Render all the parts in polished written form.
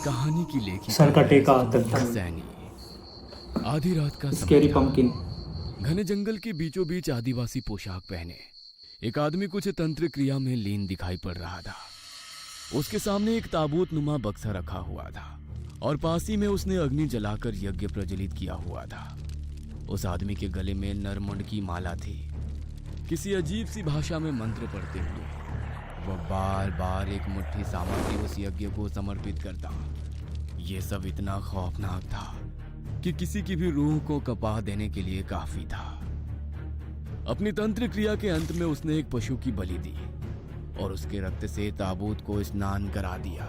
कहानी की लेखिका सर का है टेका सुनीता सैनी। आधी रात का समय स्केरी था। पंपकिन। घने जंगल के बीचों बीच आदिवासी पोशाक पहने एक आदमी कुछ तंत्र क्रिया में लीन दिखाई पड़ रहा था। उसके सामने एक ताबूत नुमा बक्सा रखा हुआ था और पास ही में उसने अग्नि जलाकर यज्ञ प्रज्वलित किया हुआ था। उस आदमी के गले में नरमुंड की माला थी। किसी अजीब सी भाषा में मंत्र पढ़ते हुए वह बार बार एक मुट्ठी सामग्री उस यज्ञ को समर्पित करता। ये सब इतना खौफनाक था कि किसी की भी रूह को कपा देने के लिए काफी था। अपनी तंत्र क्रिया के अंत में उसने एक पशु की बलि दी और उसके रक्त से ताबूत को स्नान करा दिया।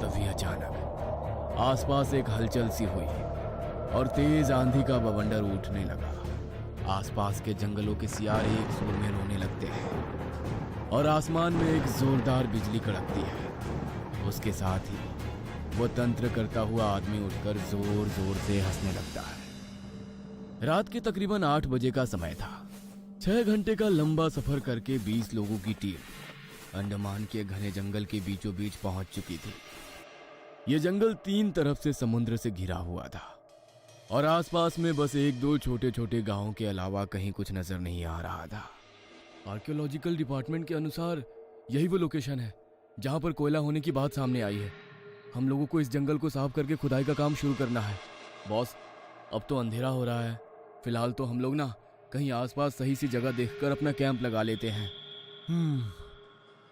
तभी अचानक आसपास एक हलचल सी हुई और तेज आंधी का बवंडर उठने लगा। आसपास के जंगलों के सियार एक सुर में रोने लगते हैं और आसमान में एक जोरदार बिजली कड़कती है। उसके साथ ही वो तंत्र करता हुआ आदमी उठकर जोर जोर से हंसने लगता है। रात के तकरीबन 8 बजे का समय था। 6 घंटे का लंबा सफर करके 20 लोगों की टीम अंडमान के घने जंगल के बीचों बीच पहुंच चुकी थी। ये जंगल 3 तरफ से समुद्र से घिरा हुआ था और आसपास में बस 1-2 छोटे छोटे गांवों के अलावा कहीं कुछ नजर नहीं आ रहा था। आर्कियोलॉजिकल डिपार्टमेंट के अनुसार यही वो लोकेशन है जहां पर कोयला होने की बात सामने आई है। हम लोगों को इस जंगल को साफ करके खुदाई का काम शुरू करना है। बॉस, अब तो अंधेरा हो रहा है। फिलहाल तो हम लोग ना कहीं आसपास सही सी जगह देखकर अपना कैंप लगा लेते हैं।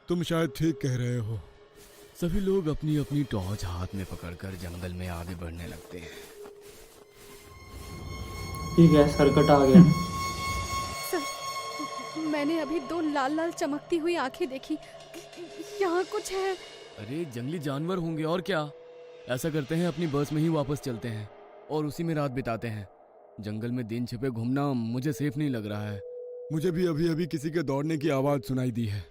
तुम शायद ठीक कह रहे हो। सभी लोग अपनी अपनी टॉर्च हाथ में पकड़कर जंगल में आगे बढ़ने लगते हैं। ठीक है, सरकट आ गया। सर, मैंने अभी 2 लाल लाल चमकती हुई आंखें देखी। यहाँ कुछ है। अरे जंगली जानवर होंगे और क्या। ऐसा करते हैं, अपनी बस में ही वापस चलते हैं और उसी में रात बिताते हैं। जंगल में दिन छिपे घूमना मुझे सेफ नहीं लग रहा है। मुझे भी अभी अभी किसी के दौड़ने की आवाज सुनाई दी है।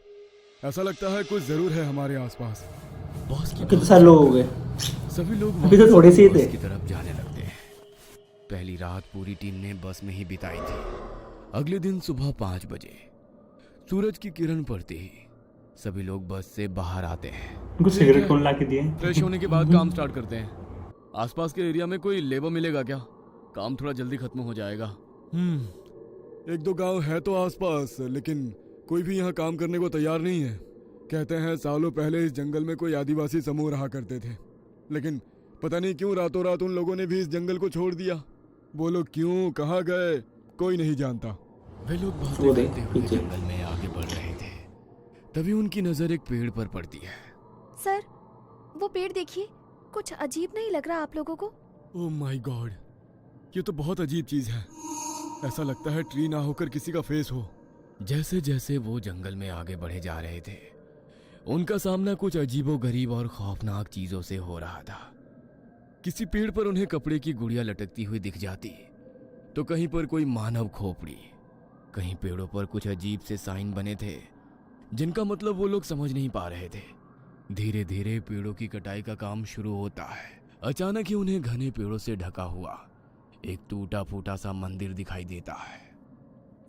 ऐसा लगता है कुछ जरूर है हमारे आसपास। बॉस की कितने सारे लोग हो गए? सभी लोग अभी तो थोड़े से ही बस थे। की तरफ जाने लगते हैं। पहली रात पूरी टीम ने बस में ही बिताई थी। अगले दिन सुबह 5 बजे सूरज की किरण पड़ते ही सभी लोग बस से बाहर आते हैं। उनको सिगरेट कौन ला के दिए? फ्रेश होने के बाद काम स्टार्ट करते हैं। आसपास के एरिया में कोई लेबर मिलेगा क्या? काम थोड़ा जल्दी खत्म हो जाएगा। 1-2 गांव है तो आसपास, लेकिन कोई भी यहाँ काम करने को तैयार नहीं है। कहते हैं सालों पहले इस जंगल में कोई आदिवासी समूह रहा करते थे, लेकिन पता नहीं क्यों रातों रात उन लोगों ने भी इस जंगल को छोड़ दिया। वो लोग क्यों, कहाँ गए, कोई नहीं जानता। वे लोग वो बातें देख करते हुए पीछे। जंगल में आगे बढ़ रहे थे। तभी उनकी नजर एक पेड़ पर पड़ती है। सर, वो पेड़ देखिए, कुछ अजीब नहीं लग रहा आप लोगों को? ओह माय गॉड, ये तो बहुत अजीब चीज है। ऐसा लगता है ट्री ना होकर किसी का फेस हो। जैसे जैसे वो जंगल में आगे बढ़े जा रहे थे, उनका सामना कुछ अजीबोगरीब और खौफनाक चीजों से हो रहा था। किसी पेड़ पर उन्हें कपड़े की गुड़िया लटकती हुई दिख जाती, तो कहीं पर कोई मानव खोपड़ी। कहीं पेड़ों पर कुछ अजीब से साइन बने थे जिनका मतलब वो लोग समझ नहीं पा रहे थे। धीरे धीरे पेड़ों की कटाई का काम शुरू होता है। अचानक ही उन्हें घने पेड़ों से ढका हुआ एक टूटा फूटा सा मंदिर दिखाई देता है।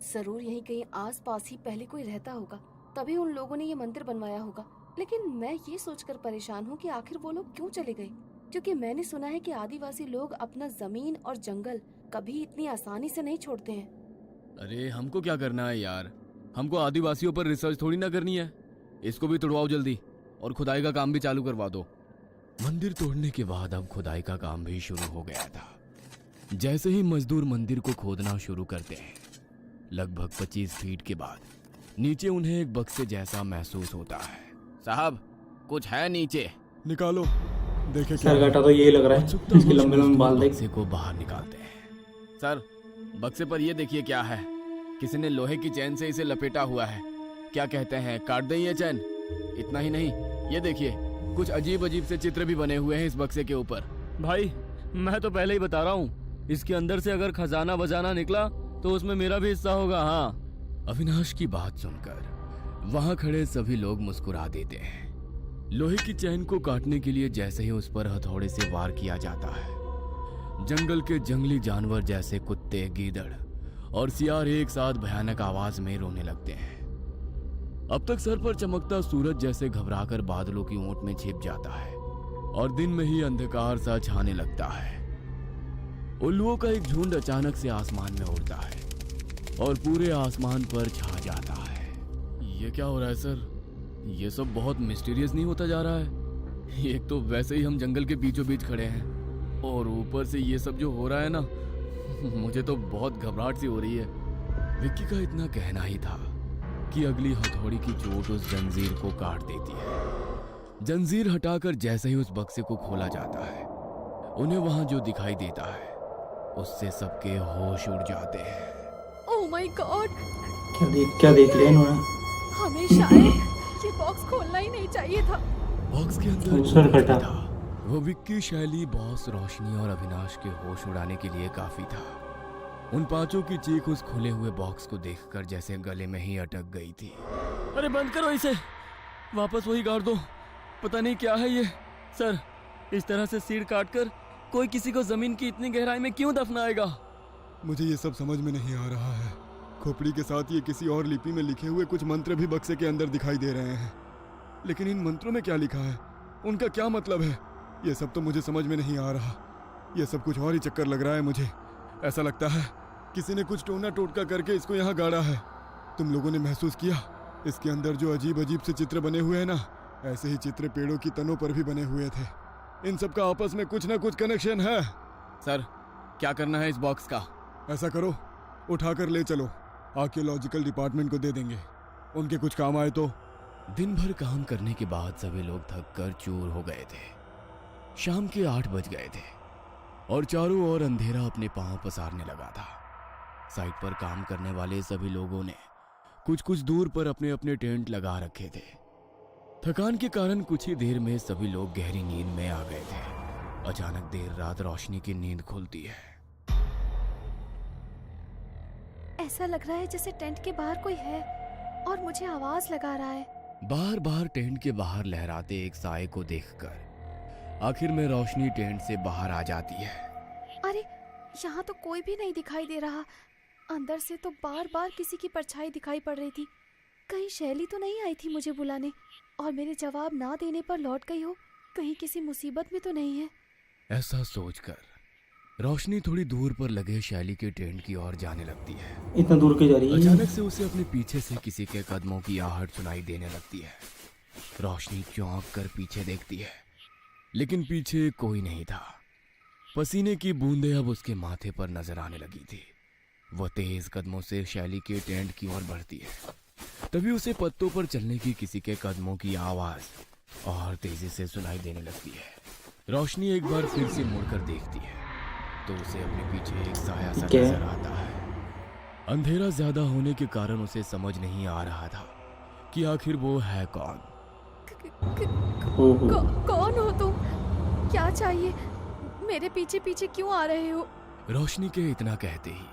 जरूर यहीं कहीं आसपास ही पहले कोई रहता होगा, तभी उन लोगों ने ये मंदिर बनवाया होगा। लेकिन मैं ये सोचकर परेशान हूँ कि आखिर वो लोग क्यों चले गए, क्योंकि मैंने सुना है कि आदिवासी लोग अपना जमीन और जंगल कभी इतनी आसानी से नहीं छोड़ते हैं। अरे हमको क्या करना है यार, हमको आदिवासियों पर रिसर्च थोड़ी ना करनी है। इसको भी तोड़वाओ जल्दी और खुदाई का काम भी चालू करवा दो। मंदिर तोड़ने के बाद अब खुदाई का काम भी शुरू हो गया था। जैसे ही मजदूर मंदिर को खोदना शुरू करते हैं, लगभग 25 फीट के बाद नीचे उन्हें एक बक्से जैसा महसूस होता है। साहब, कुछ है नीचे। निकालो, देखे क्या सरकटा तो यही लग रहा है, उत्सुकता इसके लंबे लंबे बाल देख। बक्से को बाहर निकालते हैं। सर, बक्से पर ये देखिए क्या है। किसी ने लोहे की चैन से इसे लपेटा हुआ है। क्या कहते हैं, काट दें ये चैन? इतना ही नहीं, ये देखिए कुछ अजीब अजीब से चित्र भी बने हुए हैं इस बक्से के ऊपर। भाई, मैं तो पहले ही बता रहा हूँ, इसके अंदर से अगर खजाना बजाना निकला तो उसमें मेरा भी हिस्सा होगा। हाँ। अविनाश की बात सुनकर वहां खड़े सभी लोग मुस्कुरा देते हैं। लोहे की चैन को काटने के लिए जैसे ही उस पर हथौड़े से वार किया जाता है, जंगल के जंगली जानवर जैसे कुत्ते, गीदड़ और सियार एक साथ भयानक आवाज में रोने लगते हैं। अब तक सर पर चमकता सूरज जैसे घबराकर बादलों की ओट में छिप जाता है और दिन में ही अंधकार सा छाने लगता है। उल्लुओं का एक झुंड अचानक से आसमान में उड़ता है और पूरे आसमान पर छा जाता है। ये क्या हो रहा है सर? ये सब बहुत मिस्टीरियस नहीं होता जा रहा है? एक तो वैसे ही हम जंगल के बीचों बीच खड़े हैं और ऊपर से ये सब जो हो रहा है ना, मुझे तो बहुत घबराहट सी हो रही है। विक्की का इतना कहना ही था कि अगली हथौड़ी की चोट उस जंजीर को काट देती है। जंजीर हटाकर जैसे ही उस बक्से को खोला जाता है, उन्हें वहां जो दिखाई देता है उससे सबके होश उड़ जाते हैं। ओह माय गॉड, क्या देख लिया इन्होंने? हमें शायद ये बॉक्स खोलना ही नहीं चाहिए था। बॉक्स के अंदर जो सर कटा था वो विक्की, शैली, बॉस, रोशनी और अविनाश के होश उड़ाने के लिए काफी था। उन पांचों की चीख उस खुले हुए बॉक्स को देखकर जैसे गले में ही अटक गई थी। अरे बंद करो इसे, वापस वही गाड़ दो। पता नहीं क्या है ये। सर, इस तरह से सिर काटकर कोई किसी को जमीन की इतनी गहराई में क्यों दफनाएगा? मुझे ये सब समझ में नहीं आ रहा है। खोपड़ी के साथ ये किसी और लिपि में लिखे हुए कुछ मंत्र भी बक्से के अंदर दिखाई दे रहे हैं, लेकिन इन मंत्रों में क्या लिखा है, उनका क्या मतलब है, ये सब तो मुझे समझ में नहीं आ रहा। ये सब कुछ और ही चक्कर लग रहा है मुझे। ऐसा लगता है किसी ने कुछ टोना टोटका करके इसको यहाँ गाड़ा है। तुम लोगों ने महसूस किया इसके अंदर जो अजीब अजीब से चित्र बने हुए हैं ना, ऐसे ही चित्र पेड़ों की तनों पर भी बने हुए थे। इन सब का आपस में कुछ ना कुछ कनेक्शन है। सर, क्या करना है इस बॉक्स का? ऐसा करो, उठाकर ले चलो, आर्कियोलॉजिकल डिपार्टमेंट को दे देंगे, उनके कुछ काम आए तो। दिन भर काम करने के बाद सभी लोग थक कर चूर हो गए थे। शाम के 8 बज गए थे और चारों ओर अंधेरा अपने पांव पसारने लगा था। साइट पर काम करने वाले सभी लोगों ने कुछ कुछ दूर पर अपने अपने टेंट लगा रखे थे। थकान के कारण कुछ ही देर में सभी लोग गहरी नींद में आ गए थे। अचानक देर रात रोशनी की नींद खुलती है। ऐसा लग रहा है जैसे टेंट के बाहर कोई है और मुझे आवाज लगा रहा है। बार बार टेंट के बाहर लहराते एक साए को देखकर आखिर में रोशनी टेंट से बाहर आ जाती है। अरे, यहाँ तो कोई भी नहीं दिखाई दे रहा। अंदर से तो बार बार किसी की परछाई दिखाई पड़ रही थी। कहीं शैली तो नहीं आई थी मुझे बुलाने और मेरे जवाब ना देने पर लौट गई हो? कहीं किसी मुसीबत में तो नहीं है? ऐसा सोचकर रोशनी थोड़ी दूर पर लगे शैली के टेंट की ओर जाने लगती है। इतना दूर क्यों जा रही है? अचानक से उसे अपने पीछे से किसी के कदमों की आहट सुनाई देने लगती है। रोशनी चौंक कर पीछे देखती है, लेकिन पीछे कोई नहीं था। पसीने की बूंदें अब उसके माथे पर नजर आने लगी थी। वह तेज कदमों से शैली के टेंट की ओर बढ़ती है। तभी उसे पत्तों पर चलने की किसी के कदमों की आवाज और तेजी से सुनाई देने लगती है। रोशनी एक बार फिर से मुड़कर देखती है तो उसे अपने पीछे एक साया सा क्या? नजर आता है। अंधेरा ज्यादा होने के कारण उसे समझ नहीं आ रहा था कि आखिर वो है कौन। ओहो। कौन हो तुम? क्या चाहिए? मेरे पीछे पीछे क्यों आ रहे हो? रोशनी के इतना कहते ही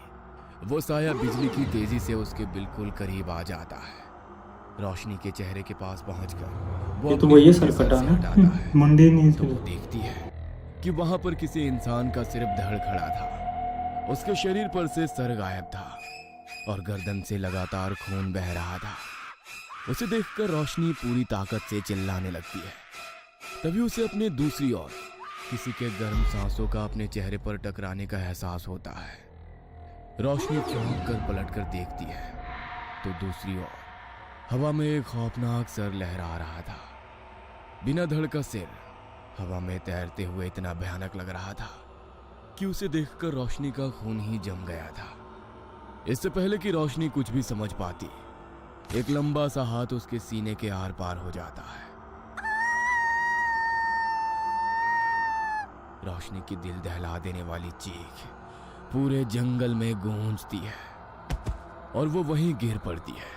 वो साया बिजली की तेजी से उसके बिल्कुल करीब आ जाता है। रोशनी के चेहरे के पास पहुंचकर वो ये तो अपनी वही आंखें सर सर कटा से ना, हटाता है मुंडे नहीं तो वो थे। देखती है कि वहां पर किसी इंसान का सिर्फ धड़ खड़ा था। उसके शरीर पर से सर गायब था और गर्दन से लगातार खून बह रहा था। उसे देखकर रोशनी पूरी ताकत से चिल्लाने लगती है। तभी उसे अपने दूसरी ओर किसी के गर्म सांसों का अपने चेहरे पर टकराने का एहसास होता है। रोशनी चौंक कर पलट कर देखती है तो दूसरी ओर हवा में एक खौफनाक सर लहरा रहा था। बिना धड़ का सिर हवा में तैरते हुए इतना भयानक लग रहा था कि उसे देखकर रोशनी का खून ही जम गया था। इससे पहले कि रोशनी कुछ भी समझ पाती, एक लंबा सा हाथ उसके सीने के आर पार हो जाता है। रोशनी की दिल दहला देने वाली चीख पूरे जंगल में गूंजती है और वो वहीं गिर पड़ती है।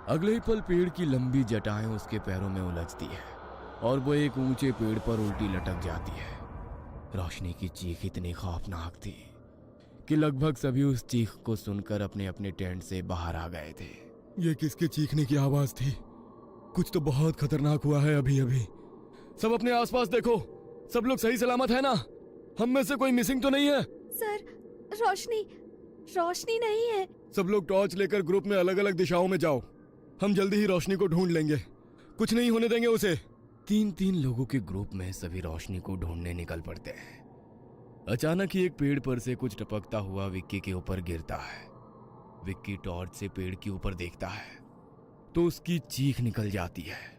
अगले ही पल पेड़ की लंबी जटाएं उसके पैरों में उलझती है और वो एक ऊंचे पेड़ पर उल्टी लटक जाती है। रोशनी की चीख इतनी खौफनाक थी कि लगभग सभी उस चीख को सुनकर अपने अपने टेंट से बाहर आ गए थे। ये किसके चीखने की आवाज थी? कुछ तो बहुत खतरनाक हुआ है अभी अभी। सब अपने आसपास देखो, सब लोग सही सलामत है ना? हम में से कोई मिसिंग तो नहीं है? सर, रोशनी नहीं है। सब लोग टॉर्च लेकर ग्रुप में अलग अलग दिशाओं में जाओ। हम जल्दी ही रोशनी को ढूंढ लेंगे, कुछ नहीं होने देंगे उसे। तीन लोगों के ग्रुप में सभी रोशनी को ढूंढने निकल पड़ते हैं। अचानक ही एक पेड़ पर से कुछ टपकता हुआ विक्की के ऊपर गिरता है। विक्की टॉर्च से पेड़ के ऊपर देखता है तो उसकी चीख निकल जाती है।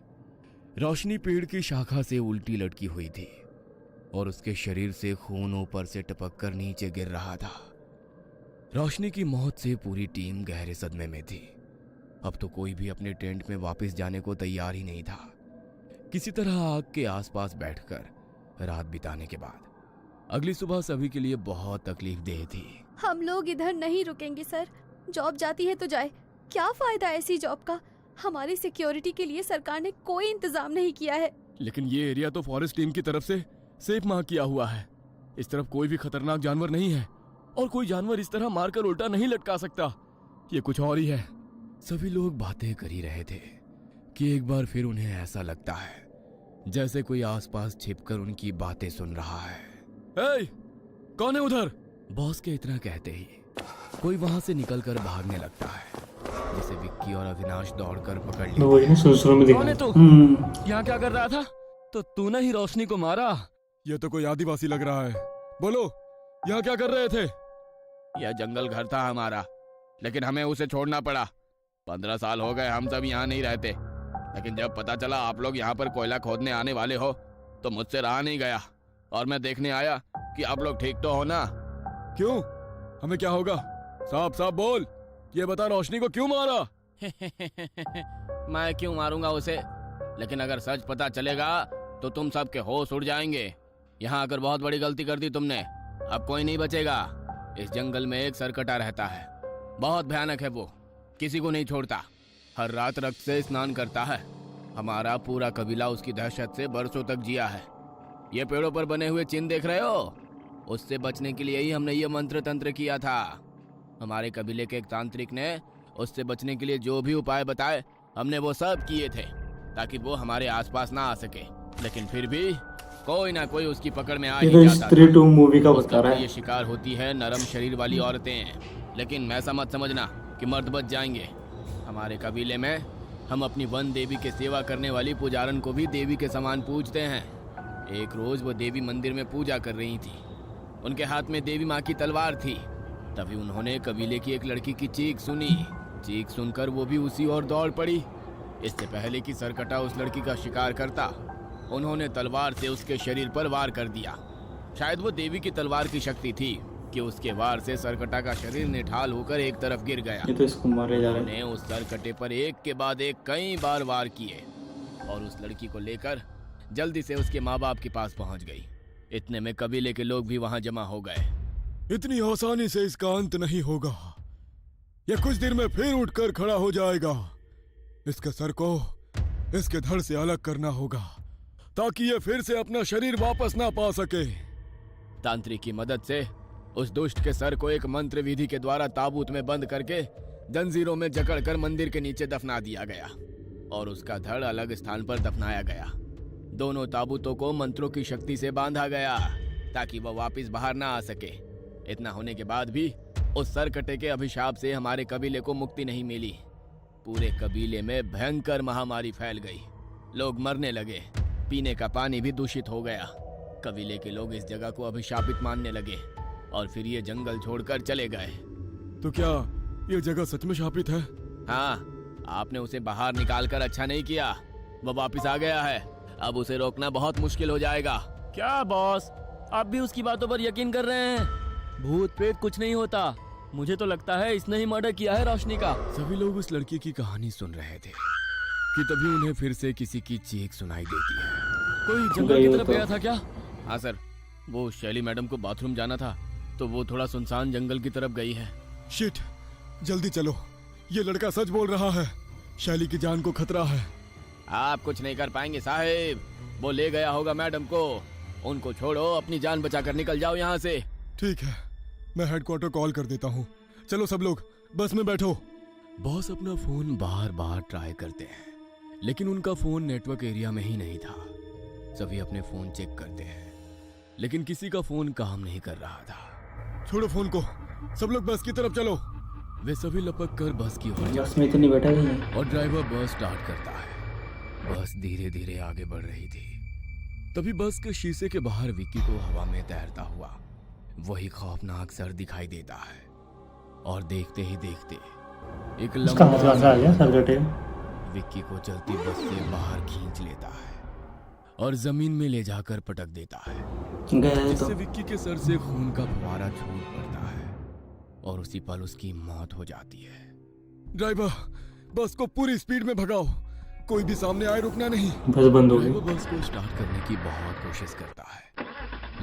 रोशनी पेड़ की शाखा से उल्टी लटकी हुई थी और उसके शरीर से खून ऊपर से टपक कर नीचे गिर रहा था। रोशनी की मौत से पूरी टीम गहरे सदमे में थी। अब तो कोई भी अपने टेंट में वापस जाने को तैयार ही नहीं था। किसी तरह आग के आसपास बैठकर रात बिताने के बाद अगली सुबह सभी के लिए बहुत तकलीफदेह थी। हम लोग इधर नहीं रुकेंगे सर। जॉब जाती है तो जाए, क्या फायदा ऐसी जॉब का। हमारी सिक्योरिटी के लिए सरकार ने कोई इंतजाम नहीं किया है। लेकिन ये एरिया तो फॉरेस्ट टीम की तरफ से सेफ मार्क किया हुआ है। इस तरफ कोई भी खतरनाक जानवर नहीं है और कोई जानवर इस तरह मारकर उल्टा नहीं लटका सकता। ये कुछ और ही है। सभी लोग बातें कर ही रहे थे कि एक बार फिर उन्हें ऐसा लगता है जैसे कोई आसपास छिपकर उनकी बातें सुन रहा है। ए, कौन है उधर? बॉस के इतना कहते ही कोई वहां से निकलकर भागने लगता है, जिसे विक्की और अविनाश दौड़कर पकड़ तो वही लेते ना हैं। शुरू में कौन है देखा। तू? यहाँ क्या कर रहा था? तो तूने ही रोशनी को मारा? ये तो कोई आदिवासी लग रहा है। बोलो, यहाँ क्या कर रहे थे? यह जंगल घर था हमारा, लेकिन हमें उसे छोड़ना पड़ा। 15 साल हो गए हम सब यहाँ नहीं रहते, लेकिन जब पता चला आप लोग यहाँ पर कोयला खोदने आने वाले हो तो मुझसे रहा नहीं गया और मैं देखने आया कि आप लोग ठीक तो हो ना। क्यों? हमें क्या होगा? साफ साफ बोल, ये बता, रोशनी को क्यों मारा? मैं क्यों मारूंगा उसे? लेकिन अगर सच पता चलेगा तो तुम सबके होश उड़ जाएंगे। यहाँ आकर बहुत बड़ी गलती कर दी तुमने। अब कोई नहीं बचेगा। इस जंगल में एक सरकटा रहता है, बहुत भयानक है वो, किसी को नहीं छोड़ता। हर रात रक्त से स्नान करता है। हमारा पूरा कबीला उसकी दहशत से बरसों तक जिया है। ये पेड़ों पर बने हुए चिन्ह देख रहे हो? उससे बचने के लिए ही हमने ये मंत्र तंत्र किया था। हमारे कबीले के एक तांत्रिक ने उससे बचने के लिए जो भी उपाय बताए हमने वो सब किए थे ताकि वो हमारे आसपास ना आ सके। लेकिन फिर भी कोई ना कोई उसकी पकड़ में आ ये ही तो जाता स्त्री था। टू मूवी का उसका बता रहा ये है। शिकार होती है नरम शरीर वाली औरतें। लेकिन ऐसा मत समझना कि मर्द बच जाएंगे। हमारे कबीले में हम अपनी वन देवी के सेवा करने वाली पुजारन को भी देवी के समान पूजते हैं। एक रोज वो देवी मंदिर में पूजा कर रही थी। उनके हाथ में देवी माँ की तलवार थी। तभी उन्होंने कबीले की एक लड़की की चीख सुनी। चीख सुनकर वो भी उसी ओर दौड़ पड़ी। इससे पहले कि सरकटा उस लड़की का शिकार करता, उन्होंने तलवार से उसके शरीर पर वार कर दिया। शायद वो देवी की तलवार की शक्ति थी कि उसके वार से सरकटा का शरीर निठाल होकर एक तरफ गिर गया। ये तो इसको मारे जा रहे हैं। उन्होंने उस सरकटे पर एक के बाद एक कई बार वार किए और उस लड़की को लेकर जल्दी से उसके माँ बाप के पास पहुंच गई। इतने में कबीले के लोग भी वहां जमा हो गए। इतनी आसानी से इसका अंत नहीं होगा। ये कुछ देर में फिर उठकर खड़ा हो जाएगा। इसके सर को इसके धड़ से अलग करना होगा ताकि ये फिर से अपना शरीर वापस ना पा सके। तांत्रिक की मदद से उस दुष्ट के सर को एक मंत्र विधि के द्वारा ताबूत में बंद करके जंजीरों में जकड़कर मंदिर के नीचे दफना दिया गया और उसका धड़ अलग स्थान पर दफनाया गया। दोनों ताबूतों को मंत्रों की शक्ति से बांधा गया ताकि वह वापस बाहर ना आ सके। इतना होने के बाद भी उस सरकटे के अभिशाप से हमारे कबीले को मुक्ति नहीं मिली। पूरे कबीले में भयंकर महामारी फैल गई। लोग मरने लगे। पीने का पानी भी दूषित हो गया। कबीले के लोग इस जगह को अभिशापित मानने लगे और फिर ये जंगल छोड़कर चले गए। तो क्या ये जगह सच में शापित है? हाँ, आपने उसे बाहर निकालकर अच्छा नहीं किया। वो वापस आ गया है। अब उसे रोकना बहुत मुश्किल हो जाएगा। क्या बॉस, आप भी उसकी बातों पर यकीन कर रहे हैं? भूत प्रेत कुछ नहीं होता। मुझे तो लगता है इसने ही मर्डर किया है रोशनी का। सभी लोग उस लड़की की कहानी सुन रहे थे कि तभी उन्हें फिर से किसी की चीख सुनाई देती है। कोई जंगल की तरफ तो- गया था क्या? हाँ सर, वो शैली मैडम को बाथरूम जाना था तो वो थोड़ा सुनसान जंगल की तरफ गई है। शिट, जल्दी चलो। ये लड़का सच बोल रहा है। शैली की जान को खतरा है। आप कुछ नहीं कर पाएंगे साहिब। वो ले गया होगा मैडम को। उनको छोड़ो, अपनी जान बचाकर निकल जाओ यहाँ से। ठीक है, मैं हेडक्वार्टर कॉल कर देता हूँ। चलो सब लोग बस में बैठो। बॉस अपना फोन बार बार ट्राई करते हैं लेकिन उनका फोन नेटवर्क एरिया में ही नहीं था। सभी अपने फोन चेक करते हैं लेकिन किसी का फोन काम नहीं कर रहा था। छोड़ो फोन को, सब लोग बस की तरफ चलो। वे सभी लपक कर बस की ओर बस में इतनी बैठा ही है। और ड्राइवर बस स्टार्ट करता है। बस धीरे धीरे आगे बढ़ रही थी। तभी बस के शीशे के बाहर विक्की को हवा में तैरता हुआ वही खौफनाक सर दिखाई देता है और देखते ही देखते एक उसका लंबा मजा आ गया सर कटे। विक्की को चलती बस से बाहर खींच लेता है और जमीन में ले जाकर पटक देता है, गया है जिससे तो विक्की के सर से खून का फुवारा छूट पड़ता है और उसी पल उसकी मौत हो जाती है। ड्राइवर, बस को पूरी स्पीड में भगाओ, कोई भी सामने आए रुकना नहीं। बस बंद हो ड्राइवर गई। बस को स्टार्ट करने की बहुत कोशिश करता है,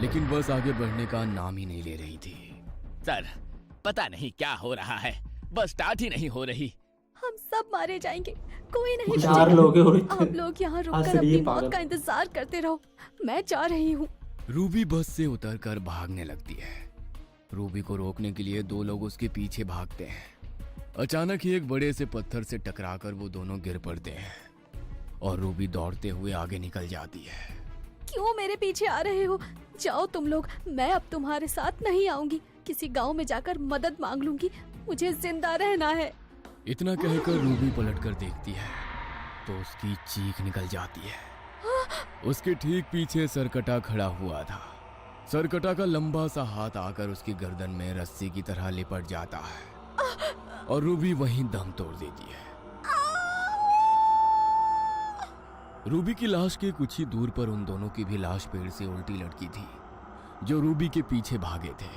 लेकिन बस आगे बढ़ने का नाम ही नहीं ले रही थी। सर, पता नहीं क्या हो रहा है, बस स्टार्ट ही नहीं हो रही। हम सब मारे जाएंगे, कोई नहीं 4 बचेगा। लोग हैं और आप लोग यहाँ आज रुककर से ये अपनी पागल। मौत का इंतजार करते रहो, मैं जा रही हूँ। रूबी बस से उतरकर भागने लगती है। रूबी को रोकने के लिए 2 लोग उसके पीछे भागते हैं। अचानक ही एक बड़े से पत्थर से टकराकर वो दोनों गिर पड़ते हैं और रूबी दौड़ते हुए आगे निकल जाती है। क्यों मेरे पीछे आ रहे हो? जाओ तुम लोग, मैं अब तुम्हारे साथ नहीं आऊंगी। किसी गांव में जाकर मदद मांग लूंगी, मुझे जिंदा रहना है। इतना कहकर रूबी पलटकर देखती है तो उसकी चीख निकल जाती है। उसके ठीक पीछे सरकटा खड़ा हुआ था। सरकटा का लंबा सा हाथ आकर उसकी गर्दन में रस्सी की तरह लिपट जाता है और रूबी वहीं दम तोड़ देती है। रूबी की लाश के कुछ ही दूर पर उन दोनों की भी लाश पेड़ से उल्टी लटकी थी, जो रूबी के पीछे भागे थे।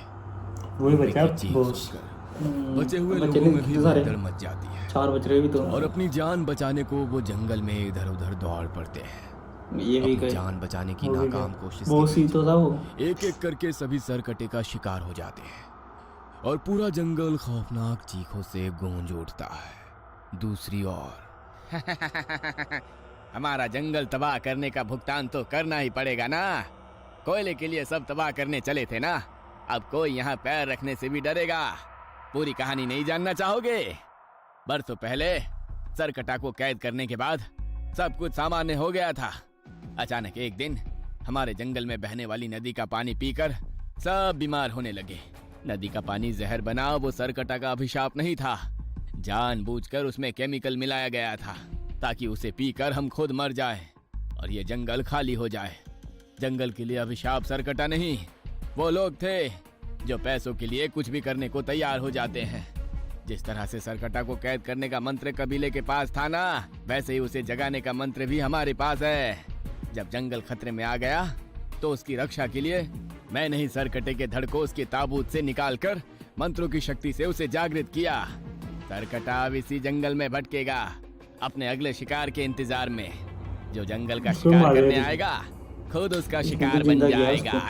वही रूबी बचा की चीख बॉस। सुनकर बचे हुए बचे लोगों नहीं में भी कितने सारे? भगदड़ मच जाती है 4 बच रहे भी तो। और अपनी जान बचाने को वो जंगल में इधर उधर दौड़ पड़ते हैं। ये भी अपनी गए। जान बचाने की वो भी नाकाम गए। कोशिश बॉस के ही तो था वो। एक एक करके सभी सरकटे का शिकार हो जाते हैं और पूरा जंगल खौफनाक चीखों से गूंज उठता है। दूसरी ओर हमारा जंगल तबाह करने का भुगतान तो करना ही पड़ेगा ना। कोयले के लिए सब तबाह करने चले थे ना, अब कोई यहाँ पैर रखने से भी डरेगा। पूरी कहानी नहीं जानना चाहोगे? बरसों पहले सरकटा को कैद करने के बाद सब कुछ सामान्य हो गया था। अचानक एक दिन हमारे जंगल में बहने वाली नदी का पानी पीकर सब बीमार होने लगे। नदी का पानी जहर बना वो सरकटा का अभिशाप नहीं था, जानबूझकर उसमें केमिकल मिलाया गया था ताकि उसे पीकर हम खुद मर जाएं और ये जंगल खाली हो जाए। जंगल के लिए अभिशाप सरकटा नहीं, वो लोग थे जो पैसों के लिए कुछ भी करने को तैयार हो जाते हैं। जिस तरह से सरकटा को कैद करने का मंत्र कबीले के पास था ना, वैसे ही उसे जगाने का मंत्र भी हमारे पास है। जब जंगल खतरे में आ गया तो उसकी रक्षा के लिए मैंने ही सरकटे के धड़ को उसके ताबूत से निकालकर मंत्रों की शक्ति से उसे जागृत किया। सरकटा अब इसी जंगल में भटकेगा अपने अगले शिकार के इंतजार में। जो जंगल का उसको शिकार मार करने देगा। आएगा खुद उसका उसको शिकार तो बन जिंदा किया जाएगा।